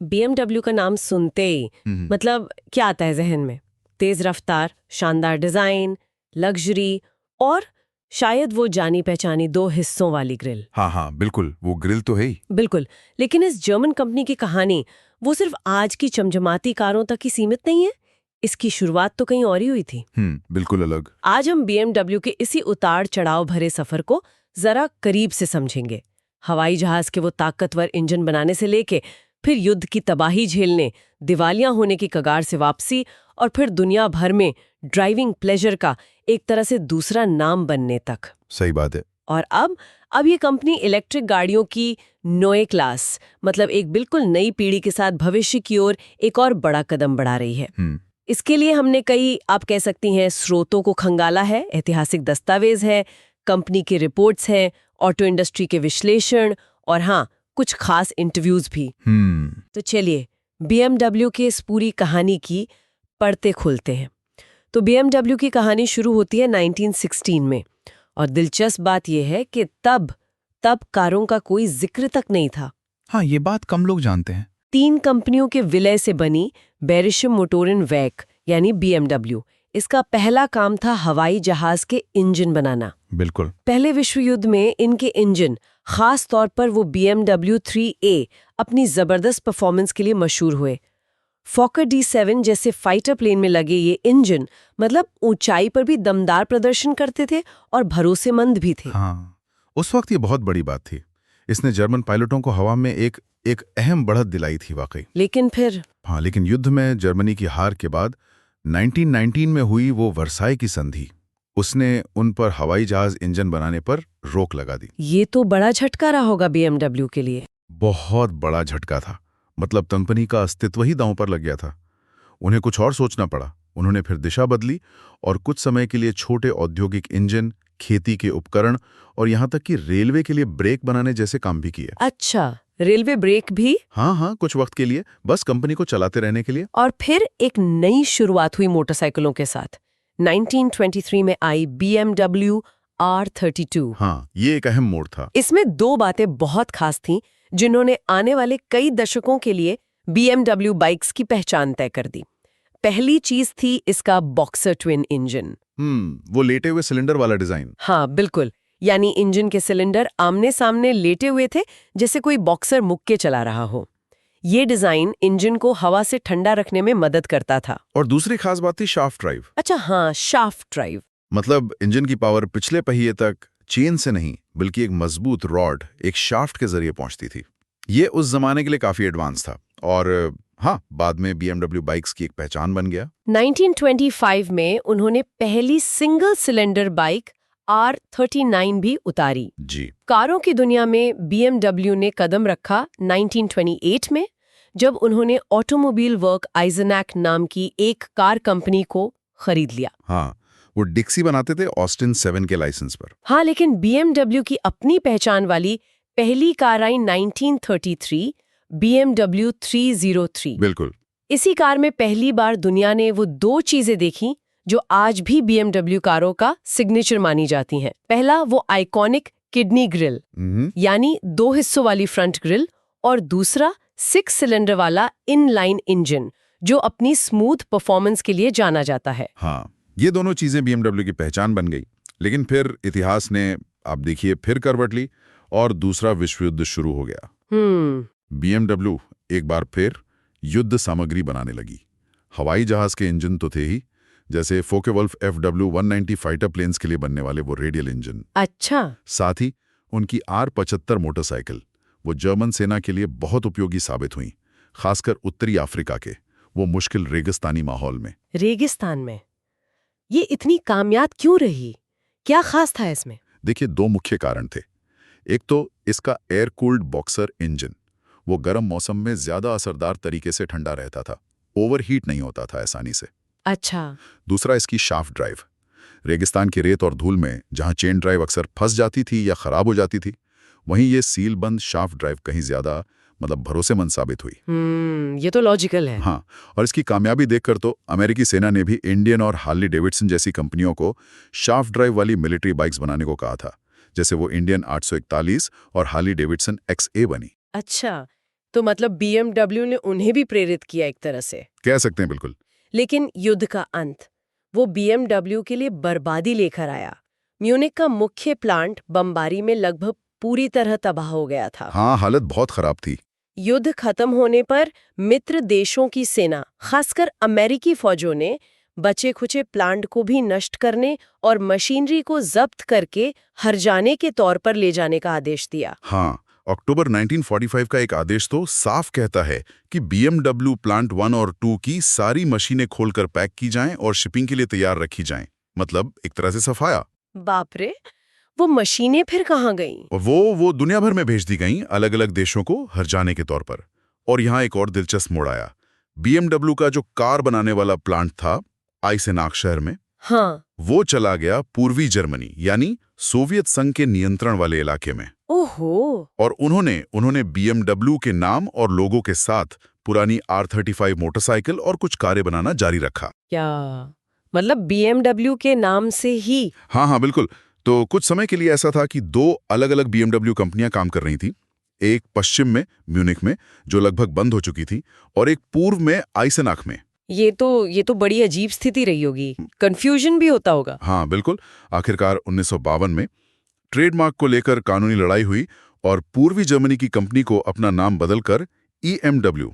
BMW का नाम सुनते ही मतलब क्या आता है जहन में? तेज रफ्तार, शानदार डिजाइन, लग्जरी और शायद वो जानी पहचानी दो हिस्सों वाली ग्रिल। हाँ हाँ बिल्कुल, वो ग्रिल तो है ही। बिल्कुल, लेकिन इस जर्मन कंपनी की कहानी वो सिर्फ आज की चमचमाती कारों तक ही सीमित नहीं है। इसकी शुरुआत तो कहीं और ही हुई थी। बिल्कुल अलग। आज हम BMW के इसी उतार चढ़ाव भरे सफर को जरा करीब से समझेंगे। हवाई जहाज के वो ताकतवर इंजन बनाने से लेके फिर युद्ध की तबाही झेलने, दिवालिया होने की कगार से वापसी और फिर दुनिया भर में ड्राइविंग प्लेजर का एक तरह से दूसरा नाम बनने तक। सही बात है। और अब ये कंपनी इलेक्ट्रिक गाड़ियों की नोए क्लास मतलब एक बिल्कुल नई पीढ़ी के साथ भविष्य की ओर एक और बड़ा कदम बढ़ा रही है। इसके लिए हमने कई, आप कह सकती हैं, स्रोतों को खंगाला है। ऐतिहासिक दस्तावेज है, कंपनी की रिपोर्ट्स हैं, ऑटो इंडस्ट्री के विश्लेषण और हाँ, कुछ खास इंटरव्यूज भी। तो चलिए BMW की इस पूरी कहानी की परतें खोलते हैं। तो BMW की कहानी शुरू होती है 1916 में और दिलचस्प बात यह है कि तब कारों का कोई जिक्र तक नहीं था। हाँ, ये बात कम लोग जानते हैं। 3 कंपनियों के विलय से बनी बेरिशम मोटोरन वैक यानी BMW, इसका पहला काम था हवाई जहाज के इंजन बनाना। बिल्कुल। पहले विश्व युद्ध में इनके इंजन, खास तौर पर वो BMW 3A, अपनी जबरदस्त परफॉर्मेंस के लिए मशहूर हुए। फॉकर D7 जैसे फाइटर प्लेन में लगे ये इंजन मतलब ऊंचाई पर भी दमदार प्रदर्शन करते थे और भरोसेमंद भी थे। हाँ, उस वक्त ये बहुत बड़ी बात थी। इसने जर्मन पायलटों को हवा में एक अहम बढ़त दिलाई थी वाकई। लेकिन युद्ध में जर्मनी की हार के बाद 1919 में हुई वो वर्साई की संधि, उसने उन पर हवाई जहाज इंजन बनाने पर रोक लगा दी। ये तो बड़ा झटका रहा होगा BMW के लिए। बहुत बड़ा झटका था। मतलब कंपनी का अस्तित्व ही दांव पर लग गया था। उन्हें कुछ और सोचना पड़ा। उन्होंने फिर दिशा बदली और कुछ समय के लिए छोटे औद्योगिक इंजन, खेती के उपकरण और यहाँ तक कि रेलवे के लिए ब्रेक बनाने जैसे काम भी किए। अच्छा, रेलवे ब्रेक भी? हाँ, कुछ वक्त के लिए, बस कंपनी को चलाते रहने के लिए। और फिर एक नई शुरुआत हुई मोटरसाइकिलों के साथ। 1923 में आई BMW R32। हाँ, ये एक अहम मोड़ था। इसमें 2 बातें बहुत खास थीं जिन्होंने आने वाले कई दशकों के लिए BMW बाइक्स की पहचान तय कर दी। पहली चीज थी इसका बॉक्सर ट्विन इंजन। वो लेटे हुए सिलेंडर वाला डिजाइन। हाँ बिल्कुल, यानी इंजन के सिलेंडर आमने सामने लेटे हुए थे, जैसे कोई बॉक्सर मुक्के चला रहा हो। ये डिजाइन इंजन को हवा से ठंडा रखने में मदद करता था। और दूसरी खास बात थी शाफ्ट ड्राइव। अच्छा हाँ, शाफ्ट ड्राइव मतलब इंजन की पावर पिछले पहिए तक चेन से नहीं बल्कि एक मजबूत रॉड, एक शाफ्ट के जरिए पहुंचती थी। ये उस जमाने के लिए काफी एडवांस था और हाँ, बाद में BMW बाइक्स की एक पहचान बन गया। 1925 में उन्होंने पहली सिंगल सिलेंडर बाइक R39 भी उतारी। जी। कारों की दुनिया में BMW ने कदम रखा 1928 में, जब उन्होंने ऑटोमोबाइल वर्क आइजनैक नाम की एक कार कंपनी को खरीद लिया। हाँ, वो डिक्सी बनाते थे ऑस्टिन 7 के लाइसेंस पर। हाँ, लेकिन BMW की अपनी पहचान वाली पहली कार आई 1933, BMW 303। बिल्कुल। इसी कार में पहली बार दुनिया ने वो 2 चीजें देखी जो आज भी BMW कारों का सिग्नेचर मानी जाती हैं। पहला, वो आइकॉनिक किडनी ग्रिल यानी 2 हिस्सों वाली फ्रंट ग्रिल, और दूसरा 6 सिलेंडर वाला इनलाइन इंजन जो अपनी स्मूथ परफॉर्मेंस के लिए जाना जाता है। हाँ, ये दोनों चीजें BMW की पहचान बन गई। लेकिन फिर इतिहास ने, आप देखिए, फिर करवट ली और दूसरा विश्व युद्ध शुरू हो गया। BMW एक बार फिर युद्ध सामग्री बनाने लगी। हवाई जहाज के इंजन तो थे ही, जैसे फोके-वुल्फ FW-190 फाइटर प्लेन्स के लिए बनने वाले वो रेडियल इंजन। अच्छा। साथ ही उनकी R75 मोटरसाइकिल, वो जर्मन सेना के लिए बहुत उपयोगी साबित हुई, खासकर उत्तरी अफ्रीका के वो मुश्किल रेगिस्तानी माहौल में। रेगिस्तान में ये इतनी कामयाब क्यों रही? क्या खास था इसमें? देखिए, 2 मुख्य कारण थे। एक तो इसका एयर कूल्ड बॉक्सर इंजन, वो गर्म मौसम में ज्यादा असरदार तरीके से ठंडा रहता था, ओवरहीट नहीं होता था आसानी से। अच्छा। दूसरा इसकी शाफ्ट ड्राइव। रेगिस्तान की रेत और धूल में जहां चेन ड्राइव अक्सर फंस जाती थी या खराब हो जाती थी, वहीं ये सील बंद शाफ्ट ड्राइव कहीं ज्यादा भरोसेमंद साबित हुई। ये तो लॉजिकल है। हाँ, और इसकी कामयाबी देखकर तो अमेरिकी सेना ने भी इंडियन और हार्ली डेविडसन जैसी कंपनियों को शाफ्ट ड्राइव वाली मिलिट्री बाइक्स बनाने को कहा था, जैसे वो इंडियन 841 और हार्ली डेविडसन XA बनी। अच्छा, तो मतलब BMW ने उन्हें भी प्रेरित किया एक तरह से। कह सकते हैं बिल्कुल। लेकिन युद्ध का अंत वो BMW के लिए बर्बादी लेकर आया। म्यूनिख का मुख्य प्लांट बमबारी में लगभग पूरी तरह तबाह हो गया था। हाँ, हालत बहुत खराब थी। युद्ध खत्म होने पर मित्र देशों की सेना, खासकर अमेरिकी फौजों ने बचे खुचे प्लांट को भी नष्ट करने और मशीनरी को जब्त करके हर्जाने के तौर पर ले जाने का आदेश दिया। हाँ, अक्टूबर 1945 का एक आदेश तो साफ कहता है कि BMW प्लांट 1 और 2 की सारी मशीनें खोलकर पैक की जाएं और शिपिंग के लिए तैयार रखी जाएं। मतलब एक तरह से सफाया। बाप रे, वो मशीनें फिर कहाँ गईं? और वो दुनिया भर में भेज दी गईं, अलग अलग देशों को हर्जाने के तौर पर। और यहाँ एक और दिलचस्प मोड़ आया। BMW का जो कार बनाने वाला प्लांट था आइसेनाक शहर में, हाँ, वो चला गया पूर्वी जर्मनी यानी सोवियत संघ के नियंत्रण वाले इलाके में। ओहो। और उन्होंने BMW के नाम और लोगों के साथ पुरानी R35 मोटरसाइकिल और कुछ कारें बनाना जारी रखा। क्या मतलब BMW के नाम से ही? हाँ, बिल्कुल। तो कुछ समय के लिए ऐसा था कि 2 अलग-अलग BMW कंपनियां काम कर रही थी। एक पश्चिम में म्यूनिख में, जो लगभग बंद हो चुकी थी, और एक पूर्व में आइसेनाक में। ये तो बड़ी अजीब स्थिति रही होगी। कंफ्यूजन भी होता होगा। हाँ, बिल्कुल। आखिरकार 1952 में ट्रेडमार्क को लेकर कानूनी लड़ाई हुई और पूर्वी जर्मनी की कंपनी को अपना नाम बदलकर EMW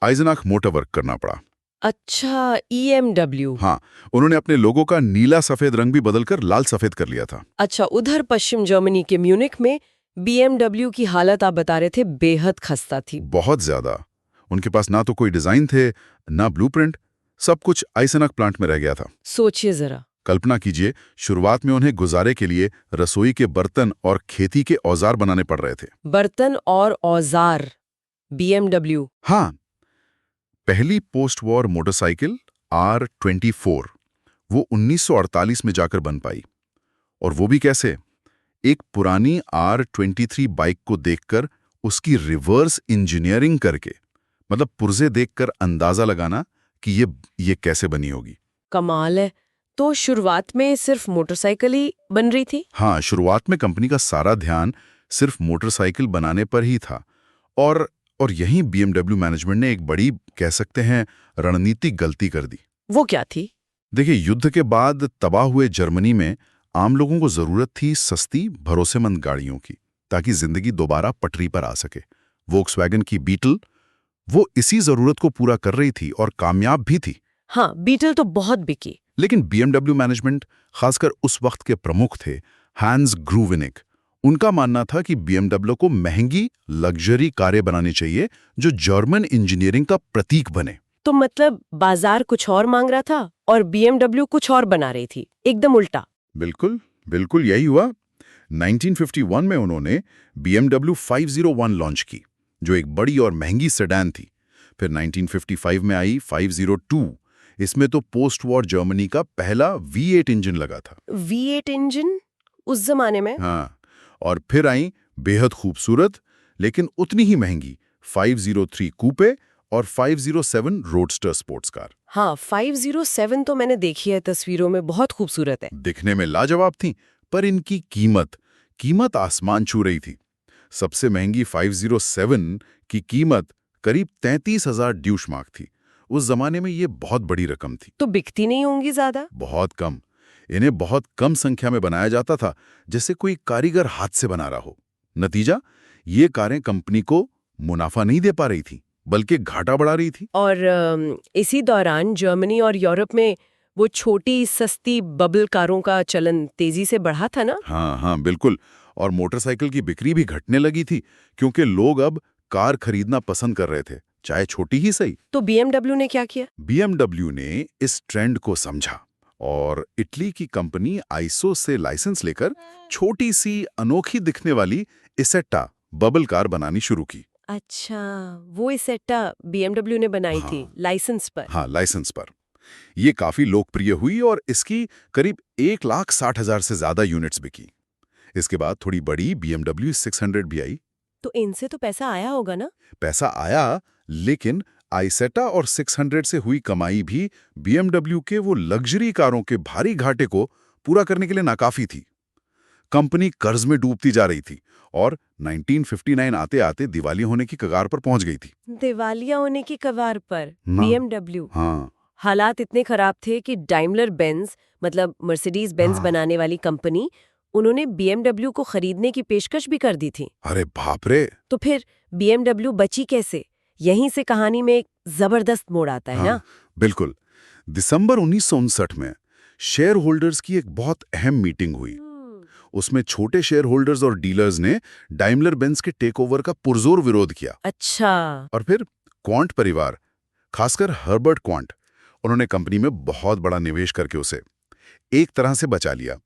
आइसेनाक मोटर वर्क करना पड़ा। अच्छा, EMW। हाँ, उन्होंने अपने लोगों का नीला सफेद रंग भी बदलकर लाल सफेद कर लिया था। अच्छा, उधर पश्चिम जर्मनी के म्यूनिख में BMW की हालत आप बता रहे थे बेहद खस्ता थी। बहुत ज्यादा। उनके पास ना तो कोई डिजाइन थे, ना ब्लूप्रिंट, सब कुछ आइसेनाक प्लांट में रह गया था। सोचिए जरा। कल्पना कीजिए, शुरुआत में उन्हें गुजारे के लिए रसोई के बर्तन और खेती के औजार बनाने पड़ रहे थे। बर्तन और औजार, BMW। हाँ, पहली पोस्ट वॉर मोटरसाइकिल R24 वो 1948 में जाकर बन पाई। और वो भी कैसे? एक पुरानी R23 बाइक को देखकर उसकी रिवर्स इंजीनियरिंग करके, मतलब पुर्जे देखकर अंदाजा लगाना कि ये कैसे बनी होगी। कमाल है। तो शुरुआत में सिर्फ मोटरसाइकिल ही बन रही थी? हाँ, शुरुआत में कंपनी का सारा ध्यान सिर्फ मोटरसाइकिल बनाने पर ही था। और यहीं BMW मैनेजमेंट ने एक बड़ी, कह सकते हैं, रणनीतिक गलती कर दी। वो क्या थी? देखिए, युद्ध के बाद तबाह हुए जर्मनी में आम लोगों को जरूरत थी सस्ती, भरोसेमंद गाड़ियों की, ताकि जिंदगी दोबारा पटरी पर आ सके। वोक्सवैगन की बीटल वो इसी जरूरत को पूरा कर रही थी और कामयाब भी थी। हाँ, बीटल तो बहुत बिकी। लेकिन BMW मैनेजमेंट, खासकर उस वक्त के प्रमुख थे हैंस ग्रूविनिक, उनका मानना था कि BMW को महंगी लग्जरी कारें बनानी चाहिए जो जर्मन इंजीनियरिंग का प्रतीक बने। तो मतलब बाजार कुछ और मांग रहा था और BMW कुछ और बना रही थी, एकदम उल्टा। बिल्कुल यही हुआ। 1951 में उन्होंने BMW 501 लॉन्च की, जो एक बड़ी और महंगी सेडान थी। फिर 1955 में आई 502। इसमें तो पोस्ट वॉर जर्मनी का पहला V8 इंजन लगा था। V8 इंजन उस जमाने में? हाँ, और फिर आई बेहद खूबसूरत लेकिन उतनी ही महंगी 503 कूपे और 507 रोडस्टर स्पोर्ट्स कार। हाँ, 507 तो मैंने देखी है तस्वीरों में, बहुत खूबसूरत है। दिखने में लाजवाब थी, पर इनकी कीमत आसमान छू रही थी। सबसे महंगी 507 की कीमत करीब 33,000 ड्यूशमार्क थी। उस जमाने में ये बहुत बड़ी रकम थी। तो बिकती नहीं होंगी ज्यादा? बहुत कम। इन्हें बहुत कम संख्या में बनाया जाता था, जैसे कोई कारीगर हाथ से बना रहा हो। नतीजा, ये कारें कंपनी को मुनाफा नहीं दे पा रही थी, बल्कि घाटा बढ़ा रही थी। और इसी दौरान जर्मनी और यूरोप में वो छोटी सस्ती बबल कारों का चलन तेजी से बढ़ा था ना? हाँ, बिल्कुल। और मोटरसाइकिल की बिक्री भी घटने लगी थी, क्योंकि लोग अब कार खरीदना पसंद कर रहे थे, चाहे छोटी ही सही। तो BMW ने क्या किया? BMW ने इस ट्रेंड को समझा और इटली की कंपनी आइसो से लाइसेंस लेकर छोटी सी अनोखी दिखने वाली इसेट्टा बबल कार बनानी शुरू की। अच्छा, वो इसेट्टा BMW ने बनाई थी लाइसेंस पर? हाँ, लाइसेंस पर। ये काफी लोकप्रिय हुई और इसकी करीब 1,60,000 से ज्यादा यूनिट्स बिकी। इसके बाद थोड़ी बड़ी BMW 600 भी आई। तो इनसे तो पैसा आया होगा ना? पैसा आया, लेकिन आइसेटा और 600 से हुई कमाई भी BMW के वो लग्जरी कारों के भारी घाटे को पूरा करने के लिए नाकाफी थी। कंपनी कर्ज में डूबती जा रही थी और 1959 आते आते दिवालिया होने की कगार पर पहुंच गई थी। दिवालिया होने की कगार पर ना। BMW। हाँ, हालात इतने खराब थे कि डाइमलर बेंज मतलब मर्सिडीज बेंज हाँ। बनाने वाली कंपनी, उन्होंने BMW को खरीदने की पेशकश भी कर दी थी। अरे बाप रे। तो फिर BMW बची कैसे? यहीं से कहानी में एक जबरदस्त मोड़ आता है ना? बिल्कुल। दिसंबर 1959 में शेयर होल्डर्स की एक बहुत अहम मीटिंग हुई। उसमें छोटे शेयर होल्डर्स और डीलर्स ने डाइमलर बेंज के टेकओवर का पुरजोर विरोध किया। अच्छा। और फिर क्वांट परिवार, खासकर हर्बर्ट क्वांट, उन्होंने कंपनी में बहुत बड़ा निवेश करके उसे एक तरह से बचा लिया।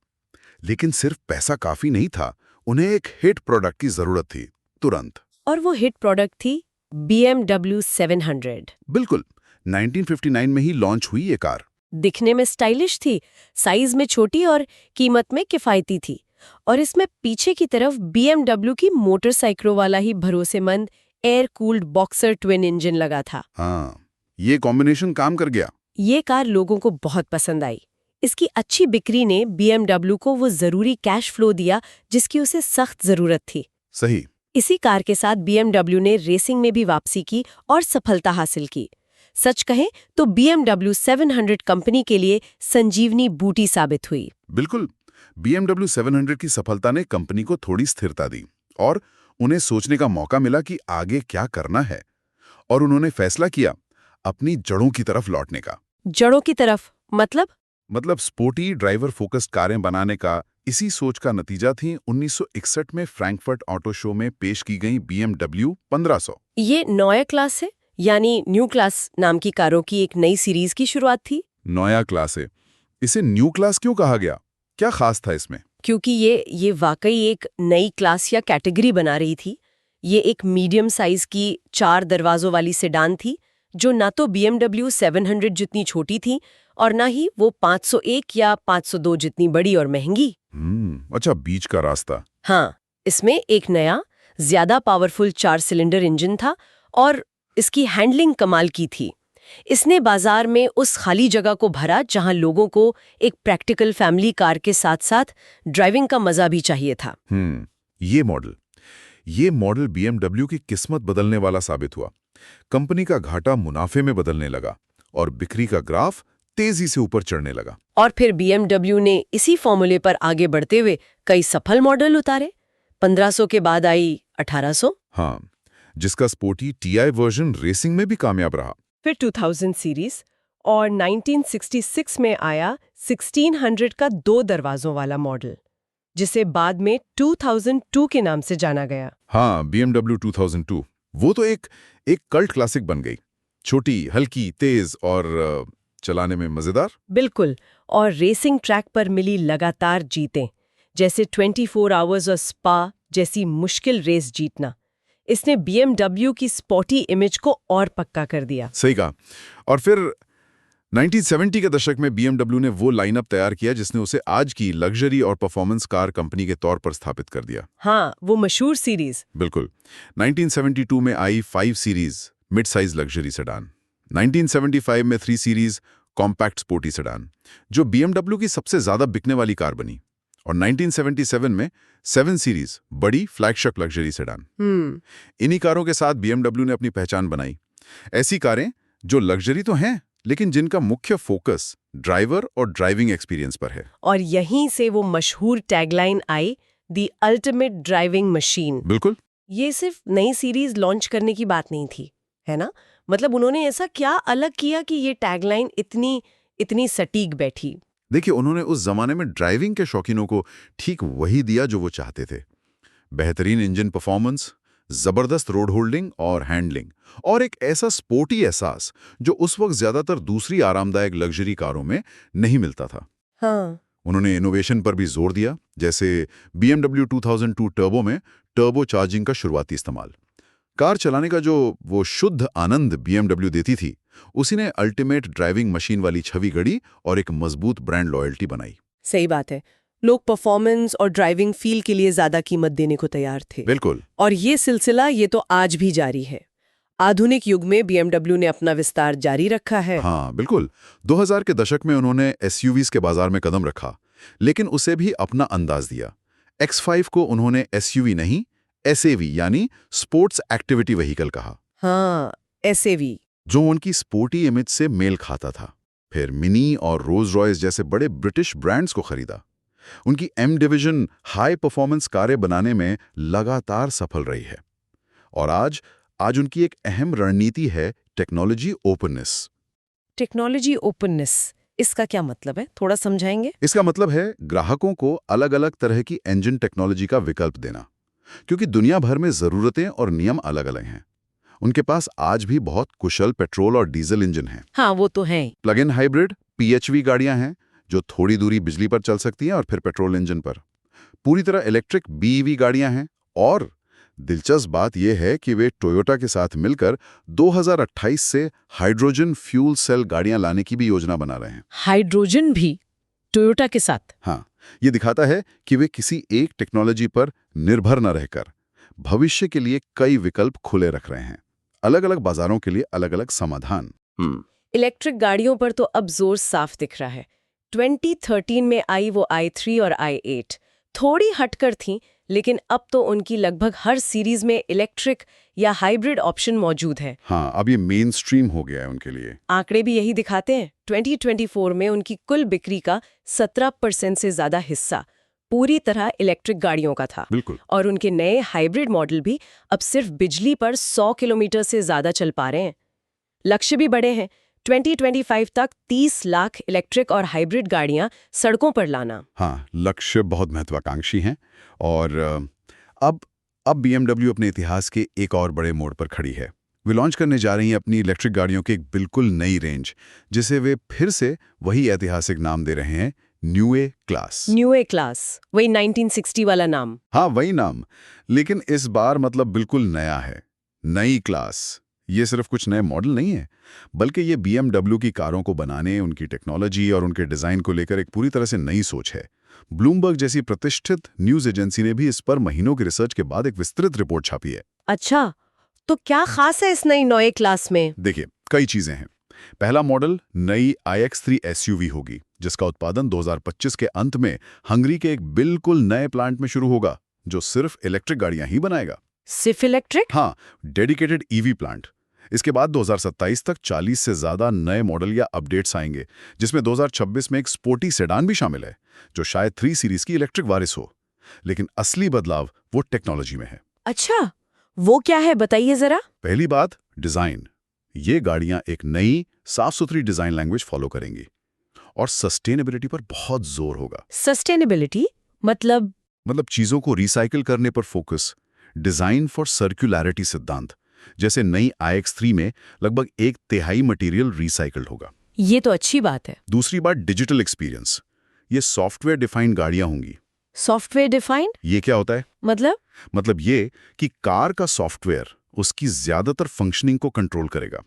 लेकिन सिर्फ पैसा काफी नहीं था, उन्हें एक हिट प्रोडक्ट की जरूरत थी, तुरंत। और वो हिट प्रोडक्ट थी BMW 700। बिल्कुल, 1959 में ही लॉन्च हुई ये कार। दिखने में स्टाइलिश थी, साइज में छोटी और कीमत में किफायती थी। और इसमें पीछे की तरफ BMW की मोटरसाइकिलों वाला ही भरोसेमंद air cooled boxer twin engine लगा था। हाँ, ये कॉम्बिनेशन काम कर गया। ये कार लोगों को बहुत पसंद आई। इसकी अच्छी बिक्री ने BMW को वो जरूरी कैश फ्लो दिया जिसकी उसे सख्त जरूरत थी। सही। इसी कार के साथ BMW ने रेसिंग में भी वापसी की और सफलता हासिल की। सच कहें तो BMW 700 कंपनी के लिए संजीवनी बूटी साबित हुई। बिल्कुल, BMW 700 की सफलता ने कंपनी को थोड़ी स्थिरता दी और उन्हें सोचने का मौका मिला कि आगे क्या करना है। और उन्होंने फैसला किया अपनी जड़ों की तरफ लौटने का। जड़ों की तरफ मतलब स्पोर्टी ड्राइवर फोकस्ड कारें बनाने का। इसी सोच का नतीजा थी 1961 में फ्रैंकफर्ट ऑटो शो में पेश की गई BMW 1500। ये नया क्लास है, यानी न्यू क्लास नाम की कारों की एक नई सीरीज की शुरुआत थी। नया क्लास है। इसे न्यू क्लास क्यों कहा गया? क्या खास था इसमें? क्योंकि ये वाकई एक नई क्लास या कैटेगरी बना रही थी। ये एक मीडियम साइज की 4 दरवाजों वाली सेडान थी जो ना तो BMW 700 जितनी छोटी थी और ना ही वो 501 या 502 जितनी बड़ी और महंगी। अच्छा, बीच का रास्ता। हाँ, इसमें एक नया ज्यादा पावरफुल 4 सिलेंडर इंजन था और इसकी हैंडलिंग कमाल की थी। इसने बाजार में उस खाली जगह को भरा जहां लोगों को एक प्रैक्टिकल फैमिली कार के साथ-साथ ड्राइविंग का मजा भी चाहिए था। ये मॉडल BMW की किस्मत बदलने वाला साबित हुआ। कंपनी का घाटा मुनाफे में बदलने लगा और बिक्री का ग्राफ तेजी से ऊपर चढ़ने लगा। और फिर BMW ने इसी फॉर्मूले पर आगे बढ़ते हुए कई सफल मॉडल उतारे। 1500 के बाद आई 1800। हाँ, जिसका स्पोर्टी TI वर्जन रेसिंग में भी कामयाब रहा। फिर 2000 सीरीज और 1966 में आया 1600 का 2 दरवाजों वाला मॉडल, जिसे बाद में 2002 के नाम से जाना गया। हाँ, BMW 2002। वो तो एक कल्ट क्लासिक बन गई। छोटी, हल्की, तेज और चलाने में मजेदार। बिल्कुल, और रेसिंग ट्रैक पर मिली लगातार जीतें, जैसे 24 आवर्स और स्पा जैसी मुश्किल रेस जीतना। इसने BMW की स्पोर्टी इमेज को और पक्का कर दिया। सही कहा। और फिर 1970 के दशक में BMW ने वो लाइनअप तैयार किया जिसने उसे आज की लग्जरी और परफॉर्मेंस कार कंपनी के तौर पर स्थापित कर दिया। हाँ, वो मशहूर सीरीज। बिल्कुल। 1972 में आई 5 series mid size luxury sedan. 1975 में 3 सीरीज कॉम्पैक्ट स्पोर्टी सेडान, जो BMW की सबसे ज्यादा बिकने वाली कार बनी। और 1977 में 7 सीरीज बड़ी फ्लैगशिप लग्जरी सेडान। इन्हीं कारों के साथ BMW ने अपनी पहचान बनाई। ऐसी कारें जो लग्जरी तो हैं, लेकिन जिनका मुख्य फोकस ड्राइवर और ड्राइविंग एक्सपीरियंस पर है। और यहीं से वो मशहूर tagline I, the ultimate driving machine. बिल्कुल। ये सिर्फ नई सीरीज लॉन्च करने की बात नहीं थी, है ना? मतलब उन्होंने ऐसा क्या अलग किया कि ये टैगलाइन इतनी सटीक बैठी? देखिए, उन्होंने उस जमाने में ड्राइविंग के शौकीनों को ठीक वही दिया जो वो चाहते थे। बेहतरीन इंजन परफॉर्मेंस, जबरदस्त रोड होल्डिंग और हैंडलिंग, और एक ऐसा स्पोर्टी एहसास जो उस वक्त ज्यादातर दूसरी आरामदायक लग्जरी कारों में नहीं मिलता था। हाँ। उन्होंने इनोवेशन पर भी जोर दिया, जैसे BMW 2002 टर्बो में टर्बो चार्जिंग का शुरुआती इस्तेमाल। कार चलाने का जो वो शुद्ध आनंद BMW देती थी, उसी ने अल्टीमेट ड्राइविंग मशीन वाली छवि गढ़ी और एक मजबूत ब्रांड लॉयल्टी बनाई। सही बात है, लोग परफॉर्मेंस और ड्राइविंग फील के लिए ज्यादा कीमत देने को तैयार थे। बिल्कुल। और ये सिलसिला ये तो आज भी जारी है। आधुनिक युग में BMW ने अपना विस्तार जारी रखा है। हाँ, बिल्कुल। 2000 के दशक में उन्होंने SUVs के बाजार में कदम रखा, लेकिन उसे भी अपना अंदाज दिया। X5 को उन्होंने SUV नहीं, SAV यानी स्पोर्ट्स एक्टिविटी व्हीकल कहा। हाँ, SAV। जो उनकी स्पोर्टी इमेज से मेल खाता था। फिर मिनी और रोल्स रॉयस जैसे बड़े ब्रिटिश ब्रांड्स को खरीदा। उनकी M डिवीजन हाई परफॉर्मेंस कारें बनाने में लगातार सफल रही है। और आज उनकी एक अहम रणनीति है टेक्नोलॉजी ओपननेस। टेक्नोलॉजी ओपननेस, इसका क्या मतलब है, थोड़ा समझाएंगे? इसका मतलब है ग्राहकों को अलग अलग तरह की इंजन टेक्नोलॉजी का विकल्प देना, क्योंकि दुनिया भर में जरूरतें और नियम अलग अलग हैं। उनके पास आज भी बहुत कुशल पेट्रोल और डीजल इंजन हैं। हाँ, वो तो है। प्लग इन हाइब्रिड PHV गाड़ियां हैं जो थोड़ी दूरी बिजली पर चल सकती हैं और फिर पेट्रोल इंजन पर। पूरी तरह इलेक्ट्रिक BEV गाड़ियां हैं। और दिलचस्प बात यह है कि वे टोयोटा के साथ मिलकर 2028 से हाइड्रोजन फ्यूल सेल गाड़ियां लाने की भी योजना बना रहे हैं। हाइड्रोजन भी टोयोटा के साथ? हाँ, ये दिखाता है कि वे किसी एक टेक्नोलॉजी पर निर्भर न रहकर भविष्य के लिए कई विकल्प खुले रख रहे हैं। अलग अलग बाजारों के लिए अलग अलग समाधान। इलेक्ट्रिक गाड़ियों पर तो अब जोर साफ दिख रहा है। 2013 में आई वो i3 और i8 थोड़ी हटकर थीं, लेकिन अब तो उनकी लगभग हर सीरीज में इलेक्ट्रिक या हाइब्रिड ऑप्शन मौजूद है। हाँ, अब ये मेन स्ट्रीम हो गया है उनके लिए। आंकड़े भी यही दिखाते हैं। 2024 में उनकी कुल बिक्री का 17% से ज्यादा हिस्सा पूरी तरह इलेक्ट्रिक गाड़ियों का था। बिल्कुल। और उनके नए हाइब्रिड मॉडल भी अब सिर्फ बिजली पर 100 किलोमीटर से ज्यादा चल पा रहे हैं। लक्ष्य भी बड़े हैं, 2025 तक 30 लाख इलेक्ट्रिक और हाइब्रिड गाड़ियां सड़कों पर लाना। हाँ, लक्ष्य बहुत महत्वाकांक्षी हैं। और अब BMW अपने इतिहास के एक और बड़े मोड़ पर खड़ी है। वे लॉन्च करने जा रही हैं अपनी इलेक्ट्रिक गाड़ियों की एक बिल्कुल नई रेंज, जिसे वे फिर से वही ऐतिहासिक नाम दे रहे हैं, न्यूए क्लास। न्यूए क्लास, वही 1960 वाला नाम। हाँ, वही नाम, लेकिन इस बार मतलब बिल्कुल नया है। नई क्लास। ये सिर्फ कुछ नए मॉडल नहीं है, बल्कि ये BMW की कारों को बनाने, उनकी टेक्नोलॉजी और उनके डिजाइन को लेकर एक पूरी तरह से नई सोच है। ब्लूमबर्ग जैसी प्रतिष्ठित न्यूज एजेंसी ने भी इस पर महीनों की रिसर्च के बाद एक विस्तृत रिपोर्ट छापी है। अच्छा, तो क्या खास है इस नई न्यूए क्लास में? देखिए, कई चीजें हैं। पहला मॉडल नई iX3 SUV होगी, जिसका उत्पादन 2025 के अंत में हंगरी के एक बिल्कुल नए प्लांट में शुरू होगा, जो सिर्फ इलेक्ट्रिक गाड़ियां ही बनाएगा। सिर्फ इलेक्ट्रिक? हाँ, डेडिकेटेड EV प्लांट। इसके बाद 2027 तक 40 से ज्यादा नए मॉडल या अपडेट्स आएंगे, जिसमें 2026 में एक स्पोर्टी सेडान भी शामिल है, जो शायद 3 सीरीज की इलेक्ट्रिक वारिस हो। लेकिन असली बदलाव वो टेक्नोलॉजी में है। अच्छा, वो क्या है, बताइए जरा। पहली बात, डिजाइन। ये गाड़ियां एक नई साफ सुथरी डिजाइन लैंग्वेज फॉलो करेंगी और सस्टेनेबिलिटी पर बहुत जोर होगा। सस्टेनेबिलिटी मतलब चीजों को रिसाइकिल करने पर फोकस। डिजाइन फॉर सर्कुलैरिटी सिद्धांत, जैसे नई iX3 में लगभग 1/3 मटेरियल रिसाइकल्ड होगा। ये तो अच्छी बात है। दूसरी बात, डिजिटल एक्सपीरियंस। ये सॉफ्टवेयर डिफाइंड गाड़ियां होंगी। सॉफ्टवेयर डिफाइंड ये क्या होता है? मतलब ये कि कार का सॉफ्टवेयर उसकी ज्यादातर फंक्शनिंग को कंट्रोल करेगा।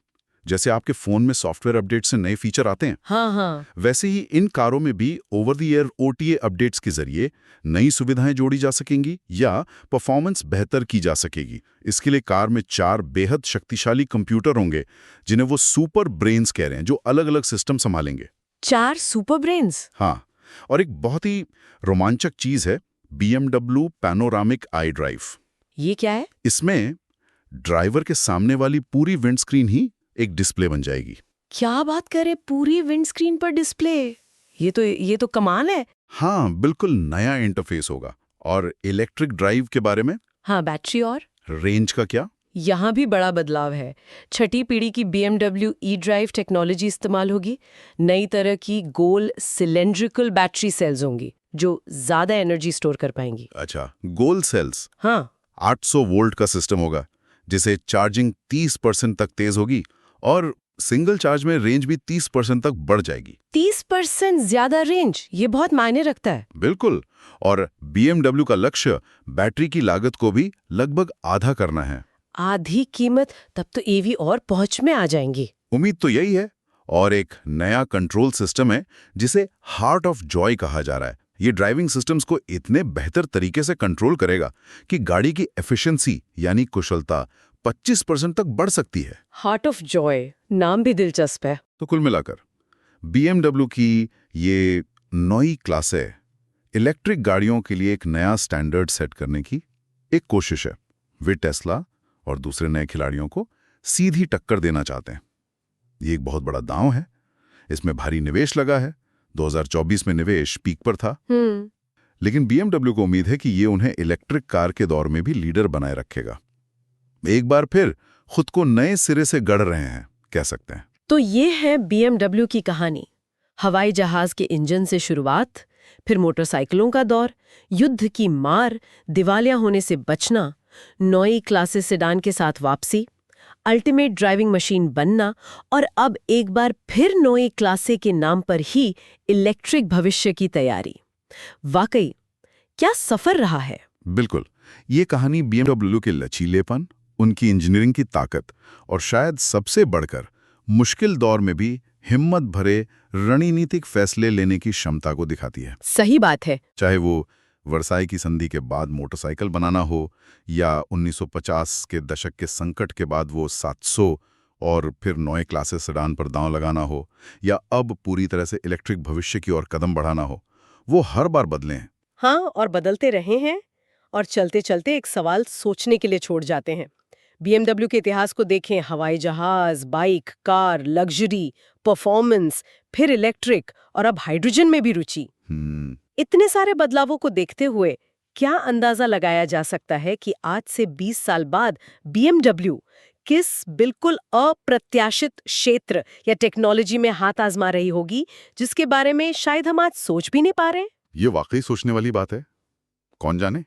जैसे आपके फोन में सॉफ्टवेयर अपडेट से नए फीचर आते हैं, हाँ, वैसे ही इन कारों में भी over the air OTA updates के जरिए नई सुविधाएं जोड़ी जा सकेंगी या परफॉर्मेंस बेहतर की जा सकेगी। इसके लिए कार में 4 बेहद शक्तिशाली कंप्यूटर होंगे, जिन्हें वो सुपर ब्रेन्स कह रहे हैं, जो अलग अलग सिस्टम संभालेंगे। 4 सुपर ब्रेन्स? हाँ, और एक बहुत ही रोमांचक चीज है, BMW पैनोरामिक iDrive। ये क्या है? इसमें ड्राइवर के सामने वाली पूरी विंडस्क्रीन ही एक डिस्प्ले बन जाएगी। क्या बात करे, पूरी विंडस्क्रीन पर डिस्प्ले? ये तो कमाल है। हाँ, बिल्कुल नया इंटरफेस होगा। और इलेक्ट्रिक ड्राइव के बारे में? हाँ, बैटरी और रेंज का क्या? यहाँ भी बड़ा बदलाव है। 6ठी पीढ़ी की BMW eDrive टेक्नोलॉजी इस्तेमाल होगी। नई तरह की गोल सिलेंड्रिकल बैटरी सेल्स होंगी, जो ज्यादा एनर्जी स्टोर कर पाएंगी। अच्छा, गोल सेल्स। हाँ, 800 वोल्ट का सिस्टम होगा, जिसे चार्जिंग 30% तक तेज होगी और सिंगल चार्ज में रेंज भी 30% तक बढ़ जाएगी। 30% ज्यादा रेंज, ये बहुत मायने रखता है। बिल्कुल। और BMW का लक्ष्य बैटरी की लागत को भी लगभग आधा करना है। आधी कीमत, तब तो EV और पहुंच में आ जाएंगी। उम्मीद तो यही है। और एक नया कंट्रोल सिस्टम है, जिसे हार्ट ऑफ जॉय कहा जा रहा है। ये ड्राइविंग सिस्टम्स को इतने बेहतर तरीके से कंट्रोल करेगा कि गाड़ी की एफिशिएंसी यानी कुशलता 25% तक बढ़ सकती है। हार्ट ऑफ जॉय, नाम भी दिलचस्प है। तो कुल मिलाकर BMW की ये नई क्लास है इलेक्ट्रिक गाड़ियों के लिए एक नया स्टैंडर्ड सेट करने की एक कोशिश है। वे टेस्ला और दूसरे नए खिलाड़ियों को सीधी टक्कर देना चाहते हैं। ये एक बहुत बड़ा दांव है, इसमें भारी निवेश लगा है। 2024 में निवेश पीक पर था। लेकिन BMW को उम्मीद है कि ये उन्हें इलेक्ट्रिक कार के दौर में भी लीडर बनाए रखेगा। एक बार फिर खुद को नए सिरे से गढ़ रहे हैं, कह सकते हैं। तो ये है BMW की कहानी। हवाई जहाज के इंजन से शुरुआत, फिर मोटरसाइकिलों का दौर, युद्ध की मार, दिवालिया होने से बचना, नई क्लासेस सेडान के साथ वापसी, अल्टीमेट ड्राइविंग मशीन बनना और अब एक बार फिर नई क्लासे के नाम पर ही इलेक्ट्रिक भविष्य की तैयारी। वाकई क्या सफर रहा है। बिल्कुल, ये कहानी BMW के लचीलेपन, उनकी इंजीनियरिंग की ताकत और शायद सबसे बढ़कर मुश्किल दौर में भी हिम्मत भरे रणनीतिक फैसले लेने की क्षमता को दिखाती है। सही बात है। चाहे वो वर्साई की संधि के बाद मोटरसाइकिल बनाना हो या 1950 के दशक के संकट के बाद वो 700 और फिर नए क्लासेस सेडान पर दांव लगाना हो, या अब पूरी तरह से इलेक्ट्रिक भविष्य की ओर कदम बढ़ाना हो, वो हर बार बदले हैं। हाँ, और बदलते रहे हैं और चलते चलते एक सवाल सोचने के लिए छोड़ जाते हैं। BMW के इतिहास को देखें, हवाई जहाज, बाइक, कार, लग्जरी, परफॉर्मेंस, फिर इलेक्ट्रिक और अब हाइड्रोजन में भी रुचि। इतने सारे बदलावों को देखते हुए क्या अंदाजा लगाया जा सकता है कि आज से 20 साल बाद BMW किस बिल्कुल अप्रत्याशित क्षेत्र या टेक्नोलॉजी में हाथ आजमा रही होगी, जिसके बारे में शायद हम आज सोच भी नहीं पा रहे? ये वाकई सोचने वाली बात है। कौन जाने।